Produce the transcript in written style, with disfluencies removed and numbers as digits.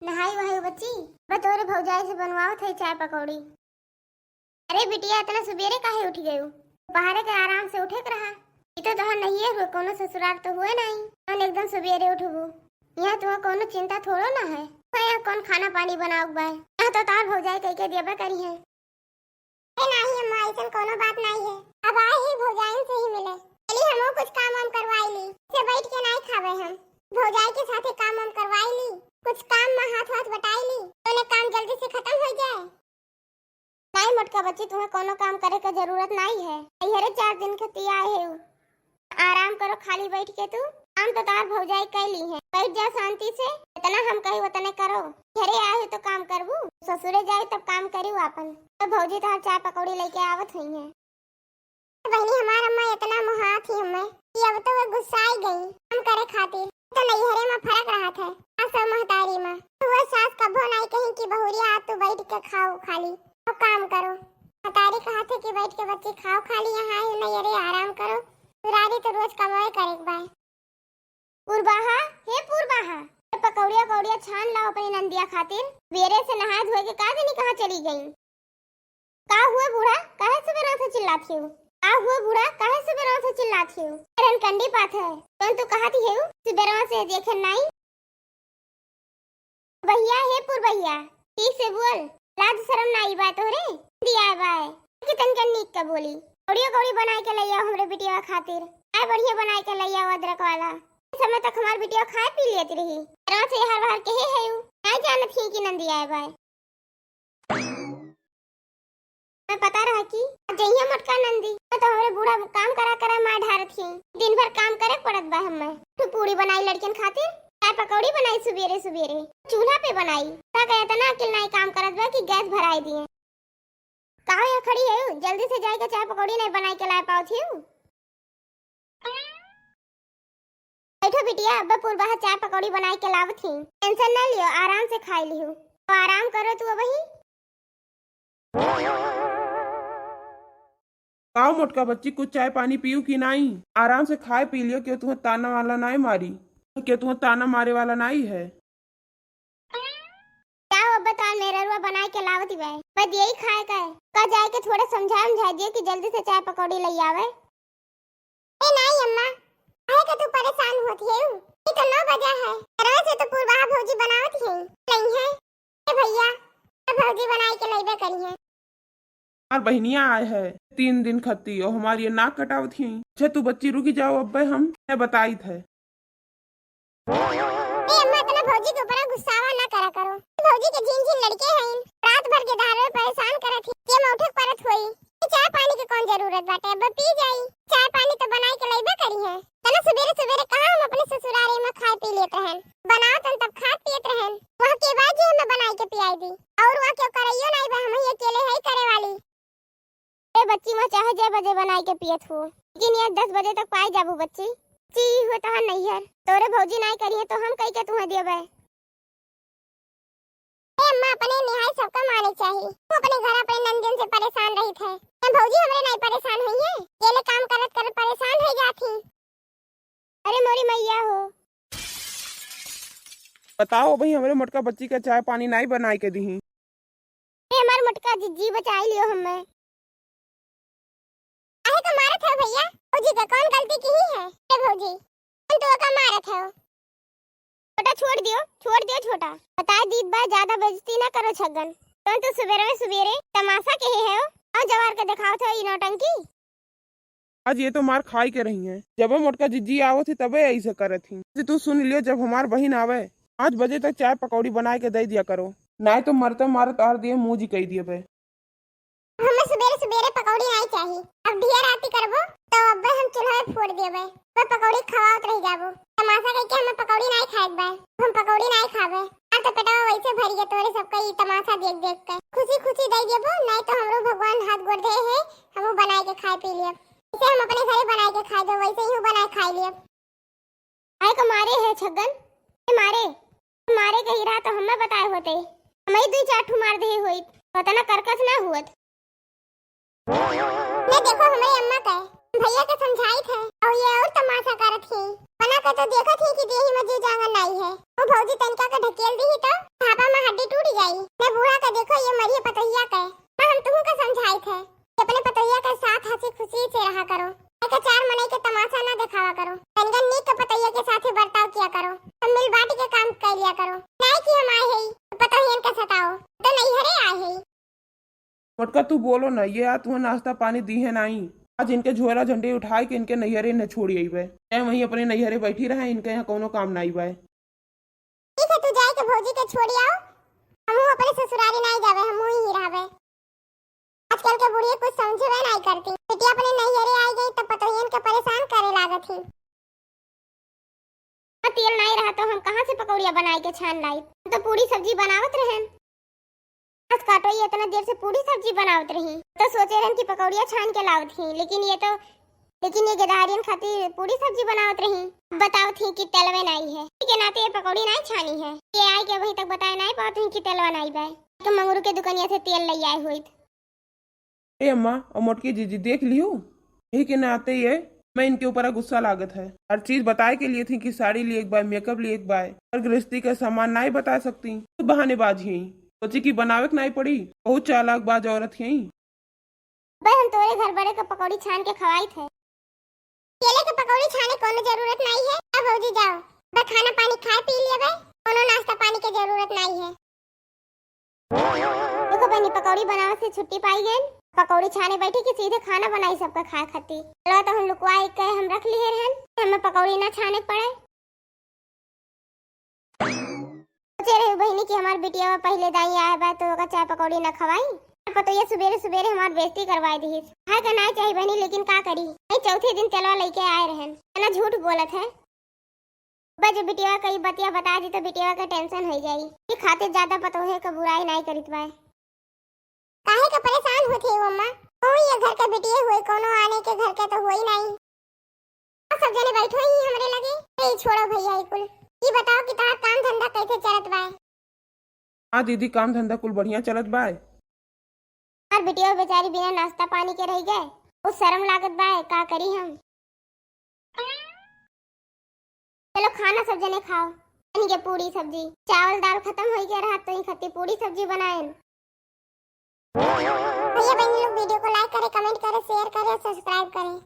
नहाई वहाई बच्ची बतौरे भौजाई से बनवाओ थे चाय पकौड़ी। अरे बिटिया इतना सुबेरे काहे उठ गई? पहाड़े के आराम से उठे के रहा। तो तोहर नहीं हुए कोनो ससुराल तो हुए नहीं हम एकदम सुबेरे उठबू। यहाँ तुम्हें कोनो चिंता थोड़ो ना है। यहाँ कौन खाना पानी बनाओ बा? यहाँ तो तार भौजाई कह के देबे करी है। नहीं अम्मा ऐसा कोनो बात नहीं है। अब आए ही भौजाई से ही मिले। चलिए हम कुछ काम हम करवाई ली से बैठ के नहीं खावे हम। भौजाई के साथ काम हम करवाई ली, कुछ काम में हाथ हाथ बटाई ली तो काम जल्दी से खत्म हो जाए। नहीं मोटका बच्ची तुम्हें कोनो काम करे का जरूरत नहीं है। यही 4 दिन खती आए है। आराम करो खाली बैठ के। तू काम तो तार भौजाई कर ली है। बैठ जा शांति से। इतना हम कही उतने करो। घरे आए तो काम करबू, ससुरे जाए तब काम करियो अपन। तो भौजी तार चाय पकौड़ी लेके आवत हुई है। बहनी हमारा अम्मा इतना मुहा थी हमें कि अब तो वो गुस्साई गई काम करे खातिर। तो नैहरे में फर्क रहा था सास और महतारी में। तो वो सास कभो नहीं कहीं कि बहुरिया आ तू बैठ के खाओ खाली और काम करो। महतारी कहा थे कि बैठ के बच्चे खाओ खाली, यहाँ आए नैहरे आराम करो। रारी तो रोज कमाए करे बाय। पूर्वाहा हे पूर्वाहा पकौड़िया कौड़िया छान लाओ अपनी नंदिया खातिर। बेरे से नहा धोए के का जानी कहाँ चली गई। का हुआ बूढ़ा काहे सुबह से चिल्लाती हो? का हुआ बूढ़ा काहे सुबह से चिल्लाती हो? रन कंडी बात है कौन तू कहा थी है सुबह से देखे नहीं। भैया हे पूर्वैया ठीक से बोल, लाज शर्म नहीं बात हो रे दिया बाय कितन के नीक का बोली। कौड़िया कौड़ी बनाए के लइया हमरे बिटिया खातिर। आए बढ़िया बनाए के लइया अदरक वाला। समय तक हमार बिटिया खाए पी लेती रही। तरह से हर बार कहे है नहीं जानत थी कि नंदी आए बाय। मैं पता रहा कि जइया मटका नंदी तो हमरे बूढ़ा काम करा करा मार ढारत थी। दिन भर काम करे पड़त बा हमें। तू पूरी बनाई लड़कन खातिर, चाय पकौड़ी बनाई सुबेरे सुबेरे चूल्हा पे बनाई। ता कहे इतना अकेल नहीं काम करत बा कि गैस भराई दिए। कहाँ यहाँ खड़ी है? जल्दी से जाके चाय पकौड़ी नहीं बनाई के लाए पाओ थी। बैठो बिटिया अब पूर्वा चाय पकौड़ी बनाई के लावत थी। टेंशन न लियो, आराम से खाई लियो। तो आराम करो तू अबही। आओ मोटका बच्ची कुछ चाय पानी पियो कि नहीं? आराम से खाए पी लियो। क्यों तुम्हें ताना वाला नहीं मारी? क्यों तुम्हें ताना मारे वाला नहीं है? क्या अब बता मेरा रुआ बनाए के लावत ही भाई बस यही खाए का है। का जाए के थोड़ा समझा दियो कि जल्दी से चाय पकौड़ी ले आवे। ए नहीं अम्मा काहे के तू परेशान होती है? ये तो 9 बजा है। तरह से तो पूर्वा भौजी बनावत है नहीं है। ए भैया भौजी बनाई के लेबे करी है। हमार बहनिया आए है 3 दिन खती और हमारी नाक कटाव थी। अच्छा तू बच्ची रुकी जाओ अब हम बताई थे। अम्मा इतना भौजी के ऊपर गुस्सावा ना करा करो। भौजी के झिन लड़के हैं रात भर के धारे परेशान करत थी। के मौठक परत होई चाय पानी के कौन जरूरत बाटे? अब पी जाई। चाय पानी तो बनाई के लेबे करी है। चलो सवेरे सवेरे कहां हम अपने ससुराल में खाए पी लेते हैं। बनाओ तब खात पियत रहन। वहां के बाद जी हमें बनाई के पियाई दी और वहां क्यों करइयो नहीं बा? हम ही अकेले है करे वाली। ए बच्ची मैं चाहे जे बजे बनाई के पियत हो लेकिन ये 10 बजे तक पाई जाबू बच्ची। ची होता है नहीं है तोरे भौजी नहीं करी है तो हम कह के तुम्हें देबे। ए अम्मा अपने निहाय सबका माने चाहिए। वो अपने घर अपने नंदन से परेशान रही थे। हम भौजी हमरे नहीं परेशान हुई है। अकेले काम करत करत परेशान हो जाती। अरे मोरी मैया हो बताओ भाई हमारे मोटका बच्ची का चाय पानी नहीं बनाई के दी। ए हमार मोटका जी बचाई लियो हमें। आहे तो मारत है भैया। भौजी का कौन गलती की है? ए भौजी तुम तो का मारत है। छोटा छोड़ दियो छोटा। बताए दीद बा ज्यादा बेइज्जती ना करो छगन। तुम तो सवेरे तमाशा के है हो और जवार के दिखाओ थे ई नौटंकी। आज ये तो मार खाई के रही है। जब मोटका जिज्जी आवो थी तबे ऐसे करे थी। तू सुन लियो जब हमार बहन आवे 5 बजे तक चाय पकौड़ी बना के दे दिया करो। नहीं तो मरते मारत आर दिए मुंह जी कह दिए बे। हमें सवेरे पकौड़ी नहीं चाहिए। अब ढेर आती करबो तो अब हम चूल्हा पे फोड़ देबे। वो पकौड़ी खवात रह जाबो। तमाशा कह के हमें पकौड़ी नहीं खाएब बा। हम पकौड़ी नहीं खाबे। आ तो पेटवा वैसे भर गए तोरे सबका ई तमाशा देख देख के। खुशी खुशी दे देबो नहीं तो हमरो भगवान हाथ गोड़ दे है हमहु बनाए के खाए पी लेब। इसे हम अपने घरे बनाए के खाए दो वैसे ही बनाए खाए लेब। आए को मारे है छगन ए मारे के हीरा तो हमें बताए होते। हमें 2-4 ठू मार दे होई पता ना करकस ना हुत। मैं देखो हमारी अम्मा का भैया के समझाई थे और ये और तमाशा करत थी। बना के तो देखत थी कि देही में जी जांगन नहीं है। वो भौजी तनका का ढकेल दी ही तो देखो ये मरिए पतैया के हम तुमको का समझाई थे कि अपने पतैया के साथ हंसी खुशी से रहा करो, एक चार मने के तमाशा ना दिखावा करो, तनगन नीक के पतैया के साथ बर्ताव किया करो, सब मिल बांट के काम कर लिया करो, नहीं कि हम आए हैं पतैयन का सताओ तो नहीं हरे आए हैं। मोटका तू बोलो ना, ये आज तुम्हें नाश्ता पानी दी है नहीं, आज इनके झोरा झंडे उठाए के इनके नैहरे न छोड़ी आई बे, वहीं अपने नैहरे बैठी रहे, इनके यहाँ कोनो काम नहीं बे। ठीक है तू जाए के भौजी के छोड़ी आओ, हम अपने ससुरारी नहीं जावे, हम ही रहबे। आजकल के बुढ़िया कुछ समझवे नहीं करती, बेटी अपने नैहरे आई गई तब पतोहियन के परेशान करे लागत थी। तेल नहीं रहा तो हम कहाँ से पकौड़िया बनाए के छान लाई, तो पूरी सब्जी बनावत रहे। आज काटो ये इतना देर से पूरी सब्जी बनावत रही, तो सोचे रहन कि पकौड़िया छान के लावत थी, लेकिन ये गदारियन खातिर पूरी सब्जी बनावत रही। बताओ थी कि तेलवे नहीं है, के नाते ये पकौड़ी नहीं छानी है, ये आए के वहीं तक बताए नहीं पाते हैं कि तेलवा नहीं बे, तो मंगरू के दुकानिया से तेल ले आए हुई। ए अम्मा और मोटकी जीजी देख लियो, यही के नाते ये मैं इनके ऊपर गुस्सा लागत है, हर चीज बताए के लिए थी कि साड़ी लिए एक बार, मेकअप लिए एक बार, और गृहस्थी के सामान नहीं बता सकती, तो बहानेबाजी है, सोची कि बनावे नहीं पड़ी, बहुत चालाक बाज औरत है। भाई हम तोरे घर बड़े का पकौड़ी छान के खवाई थे, केले के पकौड़ी छाने कोनो जरूरत नहीं है। अब भौजी जाओ, बस खाना पानी खा पी लिए बे, कोनो नाश्ता पानी की जरूरत नहीं है। देखो बहनी पकौड़ी बनावे से छुट्टी पाई गई, पकौड़ी छाने बैठी कि सीधे खाना बनाई सबका खाए खाती, चलो तो हम लुकवा एक कहे हम रख लिए रहन, हमें पकौड़ी ना छाने पड़े। सोचे रही बहनी कि हमार बिटिया पहले दाई आए बा तो ओका चाय पकौड़ी ना खवाई, पतो ये सुबेरे सुबेरे हमार बेइज्जती करवाई दी है का नहीं चाहिए बहनी, लेकिन का करी, नहीं चौथे दिन तेलवा लेके आए रहन, ना झूठ बोलत है। बज बिटिया कई बतिया बता दी तो बिटिया का टेंशन हो जाई कि खाते ज्यादा पतो है का बुराई नहीं करित बाय, काहे का परेशान होती है अम्मा, ओ ये घर का बिटिया हुए कोनो आने के घर के तो होई नहीं, सब जने बैठो ही हमरे लगे। ए छोड़ो भैया कुल, ये बताओ कि तार काम धंधा कैसे चलत बाय। हाँ दीदी काम धंधा कुल बढ़िया चलत बाय, और बिटिया बेचारी बिना नाश्ता पानी के रह गए, उस शर्म लागत बाय, का करी हम। चलो खाना सब जने खाओ, के पूरी सब्जी चावल दाल खत्म हो गया रहा तो ही खत्ती पूरी सब्जी बनाए। भैया बहन लोग वीडियो को लाइक करें, कमेंट करें, शेयर करें, सब्सक्राइब करें।